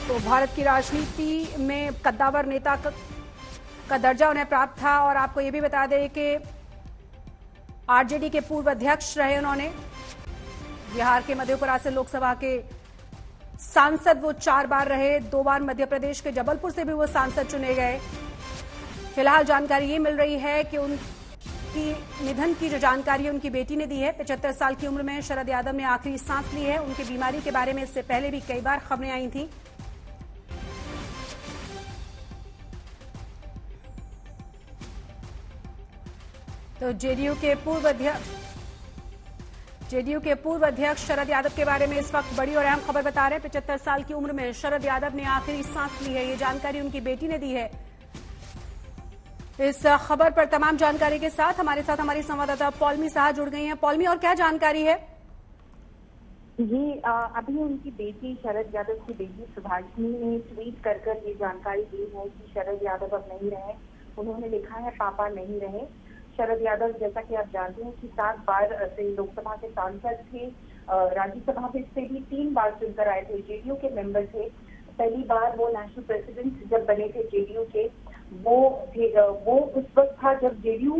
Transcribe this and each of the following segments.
तो भारत की राजनीति में कद्दावर नेता का दर्जा उन्हें प्राप्त था। और आपको ये भी बता दें कि आरजेडी के पूर्व अध्यक्ष रहे उन्होंने। बिहार के मधेपुरा से लोकसभा के सांसद वो 4 बार रहे, 2 बार मध्य प्रदेश के जबलपुर से भी वो सांसद चुने गए। फिलहाल जानकारी ये मिल रही है कि उनकी निधन की जो जानकारी उनकी बेटी ने दी है। 75 साल की उम्र में शरद यादव ने आखिरी सांस ली है। उनकी बीमारी के बारे में इससे पहले भी कई बार खबरें आई थी। तो जेडीयू के पूर्व अध्यक्ष शरद यादव के बारे में इस वक्त बड़ी और अहम खबर बता रहे हैं। 75 साल की उम्र में शरद यादव ने आखिरी सांस ली है, ये जानकारी उनकी बेटी ने दी है। इस खबर पर तमाम जानकारी के साथ हमारी संवाददाता पौलमी साहा जुड़ गई हैं। पौलमी, और क्या जानकारी है? जी, अभी उनकी बेटी शरद यादव की बेटी सुभाषिनी ने ट्वीट कर ये जानकारी दी है कि शरद यादव अब नहीं रहे। उन्होंने लिखा है, पापा नहीं रहे। शरद यादव, जैसा कि आप जानते हैं कि 7 बार से लोकसभा के सांसद थे, राज्यसभा से भी 3 बार चुनकर आए थे, जेडीयू के मेंबर थे। पहली बार वो नेशनल प्रेसिडेंट जब बने थे जेडीयू के, वो उस वक्त था जब जेडीयू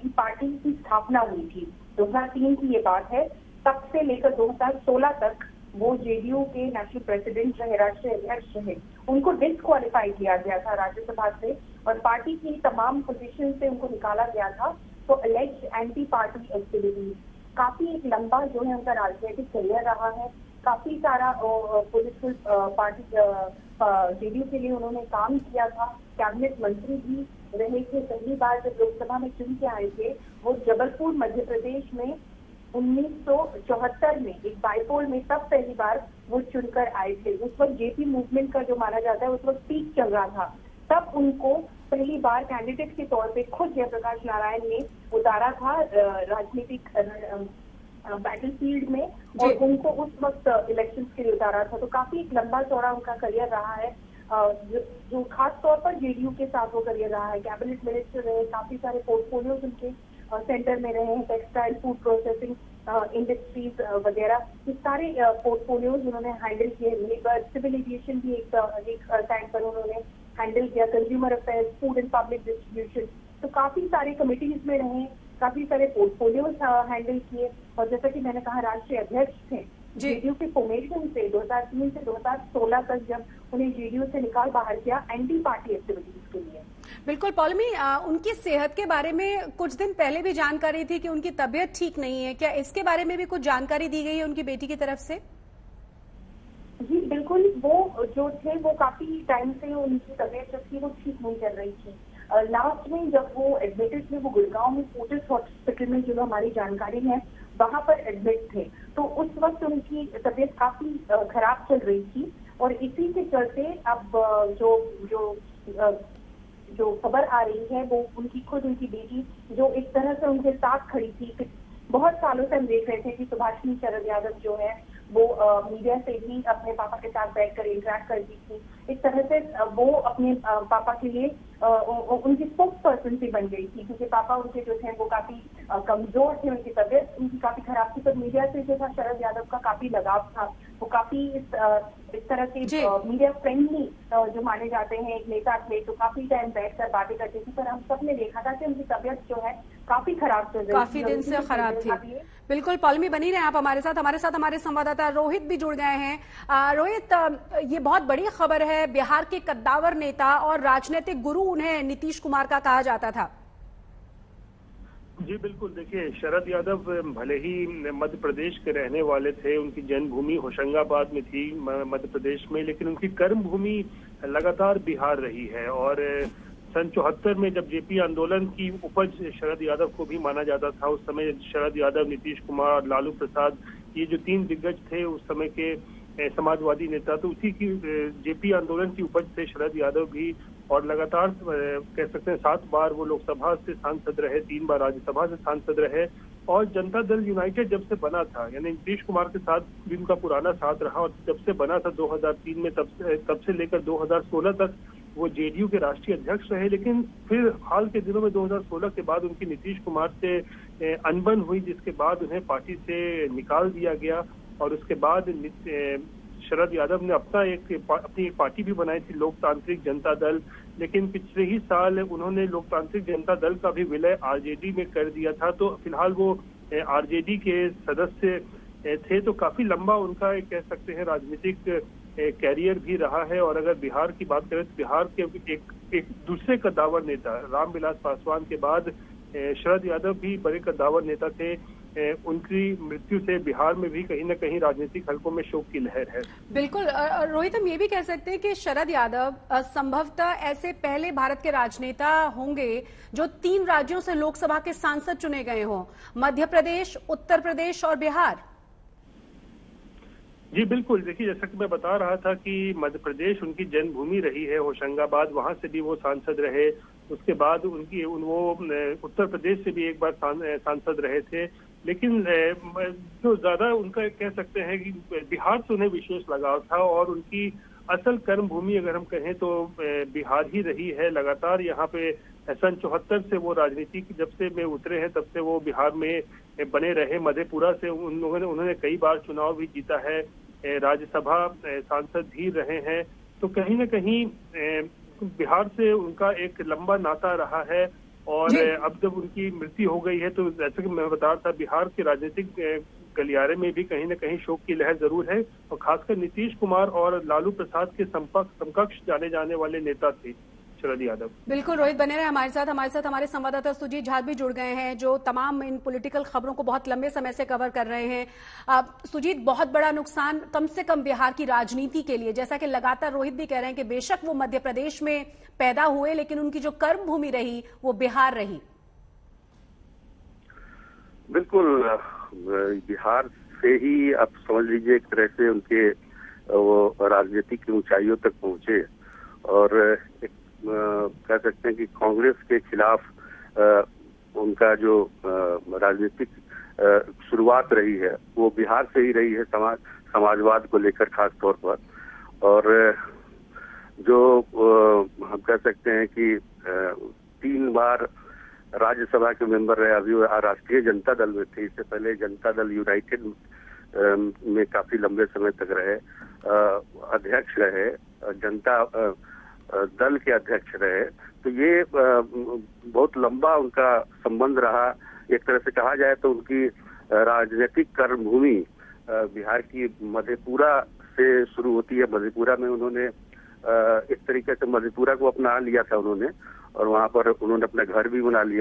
की पार्टी की स्थापना हुई थी। 2003 की ये बात है। तब से लेकर 2016 तक वो जेडीयू के नेशनल प्रेसिडेंट रहे, राष्ट्रीय अध्यक्ष रहे। उनको डिस्क्वालीफाई किया गया था राज्यसभा से और पार्टी की तमाम पोजीशन से उनको निकाला गया था। तो अलेज्ड एंटी पार्टी एक्टिविटीज, काफी एक लंबा जो है उनका राजनीतिक करियर रहा है। काफी सारा पॉलिटिकल पार्टी जेडीयू के लिए उन्होंने काम किया था। कैबिनेट मंत्री भी रहे थे। पहली बार जब लोकसभा में चुन के आए थे वो जबलपुर मध्य प्रदेश में 1974 में एक बाईपोल में, तब पहली बार वो चुनकर आए थे। उस वक्त जेपी मूवमेंट का जो माना जाता है उस वक्त पीक चल रहा था। तब उनको पहली बार कैंडिडेट के तौर पे खुद जयप्रकाश नारायण ने उतारा था राजनीतिक बैटलफील्ड में, और उनको उस वक्त इलेक्शंस के लिए उतारा था। तो काफी एक लंबा चौड़ा उनका करियर रहा है, जो खास तौर पर जेडीयू के साथ वो करियर रहा है। कैबिनेट मिनिस्टर रहे, काफी सारे पोर्टफोलियोज उनके सेंटर में रहे हैं, टेक्सटाइल, फूड प्रोसेसिंग इंडस्ट्रीज वगैरह, ये सारे पोर्टफोलियोज उन्होंने हैंडल किए। लेबर, सिविल एविएशन भी एक टाइम पर उन्होंने हैंडल किया, consumer affairs, food and public distribution. तो काफी सारे कमिटीज में रहे, काफी सारे पोर्टफोलियोज हैंडल किए। और जैसा कि मैंने कहा, राष्ट्रीय अध्यक्ष थे जेडीयू के फॉर्मेशन से 2003 से 2016 तक, जब उन्हें जेडीयू से निकाल बाहर किया एंटी पार्टी एक्टिविटीज के लिए। बिल्कुल पौलमी, उनकी सेहत के बारे में कुछ दिन पहले भी जानकारी थी कि उनकी तबीयत ठीक नहीं है। क्या इसके बारे में भी कुछ जानकारी दी गई है उनकी बेटी की तरफ से? जी बिल्कुल, वो जो थे वो काफी टाइम से उनकी तबीयत जो थी वो ठीक नहीं चल रही थी। लास्ट में जब वो एडमिटेड थे, वो गुड़गांव में फोर्टिस हॉस्पिटल में, जो हमारी जानकारी है, वहां पर एडमिट थे। तो उस वक्त उनकी तबीयत काफी खराब चल रही थी और इसी के चलते अब जो खबर आ रही है वो उनकी बेटी, जो एक तरह से उनके साथ खड़ी थी। बहुत सालों से हम देख रहे थे कि सुभाषिनी शरद यादव जो है वो मीडिया से भी अपने पापा के साथ बैठकर इंटरेक्ट करती थी। एक तरह से वो अपने पापा के लिए उनकी स्पोक्स पर्सन भी बन गई थी, क्योंकि पापा उनके जो थे वो काफी कमजोर थे, उनकी तबीयत उनकी काफी खराब थी। तो मीडिया से जो था शरद यादव का काफी लगाव था। वो काफी इस तरह के मीडिया फ्रेंडली जो माने जाते हैं एक नेता थे। तो काफी टाइम बैठकर बातें करती थी, पर हम सब ने देखा था कि उनकी तबीयत जो है काफी खराब चल रही थी, काफी दिन से खराब थी। बिल्कुल पौलमी, बनी रहे आप हमारे साथ हमारे संवाददाता रोहित भी जुड़ गए हैं। रोहित, ये बहुत बड़ी खबर है। बिहार के कद्दावर नेता और राजनीतिक गुरु उन्हें नीतीश कुमार का कहा जाता था। जी बिल्कुल, देखिए, शरद यादव भले ही मध्य प्रदेश के रहने वाले थे, उनकी जन्मभूमि होशंगाबाद में थी मध्य प्रदेश में, लेकिन उनकी कर्म भूमि लगातार बिहार रही है। और सन 74 में जब जेपी आंदोलन की उपज शरद यादव को भी माना जाता था, उस समय शरद यादव, नीतीश कुमार, लालू प्रसाद, ये जो 3 दिग्गज थे उस समय के समाजवादी नेता, तो उसी की जेपी आंदोलन की उपज से शरद यादव भी, और लगातार कह सकते हैं 7 बार वो लोकसभा से सांसद रहे, 3 बार राज्यसभा से सांसद रहे। और जनता दल यूनाइटेड जब से बना था, यानी नीतीश कुमार के साथ भी उनका पुराना साथ रहा, और जब से बना था 2003 में, तब से लेकर 2016 तक वो जेडीयू के राष्ट्रीय अध्यक्ष रहे। लेकिन फिर हाल के दिनों में 2016 के बाद उनकी नीतीश कुमार से अनबन हुई, जिसके बाद उन्हें पार्टी से निकाल दिया गया। और उसके बाद शरद यादव ने अपनी एक पार्टी भी बनाई थी, लोकतांत्रिक जनता दल, लेकिन पिछले ही साल उन्होंने लोकतांत्रिक जनता दल का भी विलय आरजेडी में कर दिया था। तो फिलहाल वो आरजेडी के सदस्य थे। तो काफी लंबा उनका कह सकते हैं राजनीतिक कैरियर भी रहा है। और अगर बिहार की बात करें तो बिहार के एक दूसरे कद्दावर नेता रामविलास पासवान के बाद शरद यादव भी बड़े कद्दावर नेता थे। उनकी मृत्यु से बिहार में भी कहीं ना कहीं राजनीतिक हलकों में शोक की लहर है। बिल्कुल रोहित, हम ये भी कह सकते हैं कि शरद यादव संभवतः ऐसे पहले भारत के राजनेता होंगे जो 3 राज्यों से लोकसभा के सांसद चुने गए हों, मध्य प्रदेश, उत्तर प्रदेश और बिहार। जी बिल्कुल, देखिए जैसा कि मैं बता रहा था कि मध्य प्रदेश उनकी जन्मभूमि रही है, होशंगाबाद, वहां से भी वो सांसद रहे। उसके बाद वो उत्तर प्रदेश से भी एक बार सांसद रहे थे। लेकिन जो ज्यादा उनका कह सकते हैं कि बिहार से उन्हें विशेष लगाव था और उनकी असल कर्म भूमि अगर हम कहें तो बिहार ही रही है। लगातार यहाँ पे सन 74 से वो राजनीति की जब से में उतरे हैं तब से वो बिहार में बने रहे। मधेपुरा से उन्होंने कई बार चुनाव भी जीता है, राज्यसभा सांसद भी रहे हैं। तो कहीं ना कहीं बिहार से उनका एक लंबा नाता रहा है। और अब जब उनकी मृत्यु हो गई है तो जैसे कि मैं बता रहा था, बिहार के राजनीतिक गलियारे में भी कहीं ना कहीं शोक की लहर जरूर है। और खासकर नीतीश कुमार और लालू प्रसाद के समकक्ष जाने जाने वाले नेता थे शरद यादव। बिल्कुल रोहित, बने रहे हमारे साथ हमारे संवाददाता सुजीत झा भी जुड़ गए हैं जो तमाम इन पॉलिटिकल खबरों को बहुत लंबे समय से कवर कर रहे हैं। सुजीत, बहुत बड़ा नुकसान कम से कम बिहार की राजनीति के लिए, जैसा कि लगातार रोहित भी कह रहे हैं कि बेशक वो मध्य प्रदेश में पैदा हुए लेकिन उनकी जो कर्म भूमि रही वो बिहार रही। बिल्कुल, बिहार से ही आप समझ लीजिए एक तरह से उनके वो राजनीतिक ऊंचाइयों तक पहुंचे। और एक कह सकते हैं कि कांग्रेस के खिलाफ उनका जो राजनीतिक शुरुआत रही है वो बिहार से ही रही है, समाजवाद को लेकर खास तौर पर। और जो हम कह सकते हैं कि 3 बार राज्यसभा के मेंबर रहे, अभी राष्ट्रीय जनता दल में थे, इससे पहले जनता दल यूनाइटेड में काफी लंबे समय तक रहे, अध्यक्ष रहे, जनता दल के अध्यक्ष रहे। तो ये बहुत लंबा उनका संबंध रहा। एक तरह से कहा जाए तो उनकी राजनीतिक कर्मभूमि बिहार की मधेपुरा से शुरू होती है। मधेपुरा में उन्होंने इस तरीके से मधेपुरा को अपना लिया था उन्होंने, और वहां पर उन्होंने अपना घर भी बना लिया।